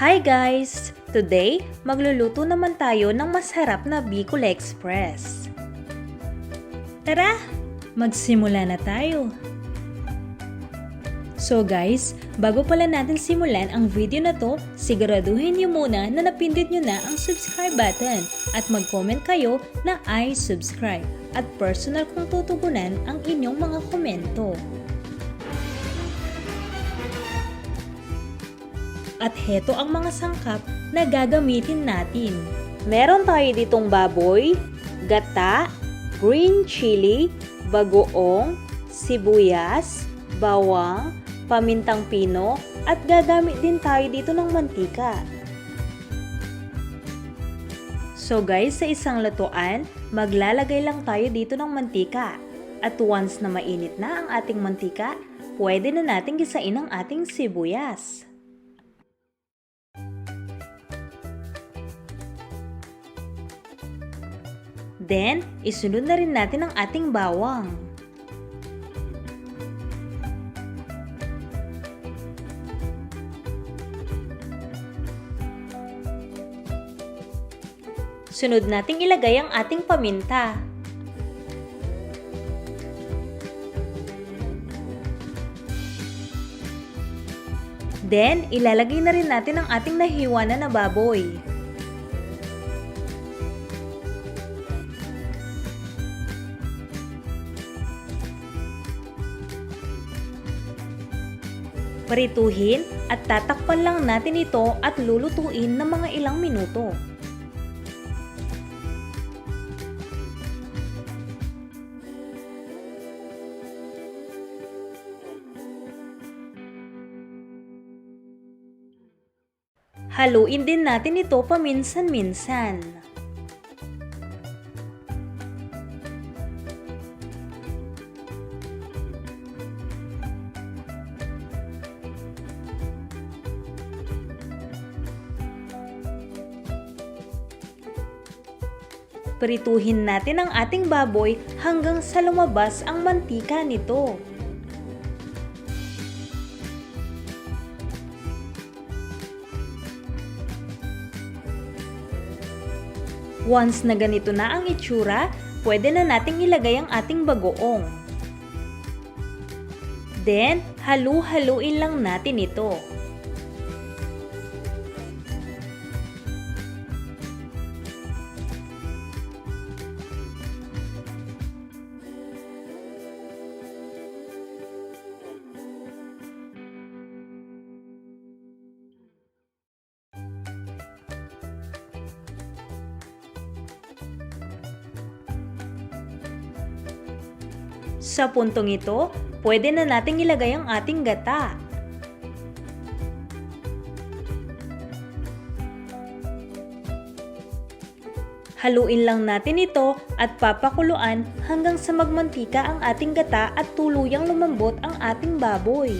Hi guys! Today, magluluto naman tayo ng masarap na Bicol Express. Tara, magsimula na tayo! So guys, bago pala natin simulan ang video na to, siguraduhin niyo muna na napindot niyo na ang subscribe button at mag-comment kayo na I subscribe at personal kong tutugunan ang inyong mga komento. At heto ang mga sangkap na gagamitin natin. Meron tayo ditong baboy, gata, green chili, bagoong, sibuyas, bawang, pamintang pino, at gagamit din tayo dito ng mantika. So guys, sa isang lutuan, maglalagay lang tayo dito ng mantika. At once na mainit na ang ating mantika, pwede na nating gisain ang ating sibuyas. Then, isunod na rin natin ang ating bawang. Sunod nating ilagay ang ating paminta. Then, ilalagay na rin natin ang ating nahiwa na baboy. Parituhin at tatakpan lang natin ito at lulutuin ng mga ilang minuto. Haluin din natin ito paminsan-minsan. Prituhin natin ang ating baboy hanggang sa lumabas ang mantika nito. Once na ganito na ang itsura, pwede na nating ilagay ang ating bagoong. Then, halu-haluin lang natin ito. Sa puntong ito, pwede na nating ilagay ang ating gata. Haluin lang natin ito at papakuluan hanggang sa magmantika ang ating gata at tuluyang lumambot ang ating baboy.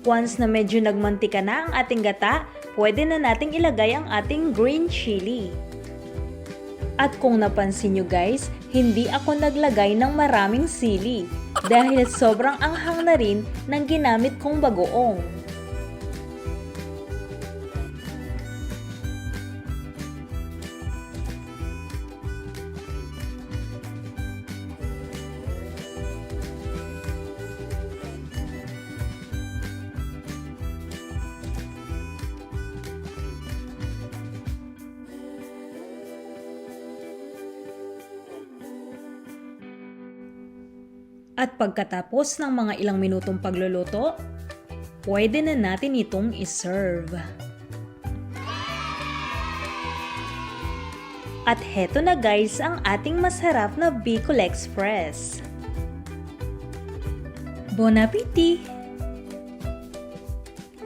Once na medyo nagmantika na ang ating gata, pwede na nating ilagay ang ating green chili. At kung napansin nyo guys, hindi ako naglagay ng maraming sili dahil sobrang anghang na rin ng ginamit kong bagoong. At pagkatapos ng mga ilang minutong pagluluto, pwede na natin itong iserve. At heto na guys ang ating masarap na Bicol Express. Bon appetit!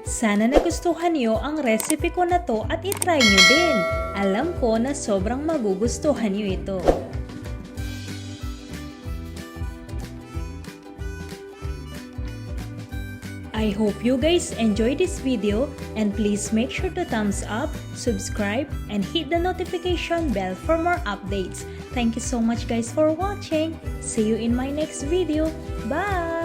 Sana nagustuhan niyo ang recipe ko na to at itry niyo din. Alam ko na sobrang magugustuhan niyo ito. I hope you guys enjoy this video and please make sure to thumbs up, subscribe, and hit the notification bell for more updates. Thank you so much guys for watching. See you in my next video. Bye!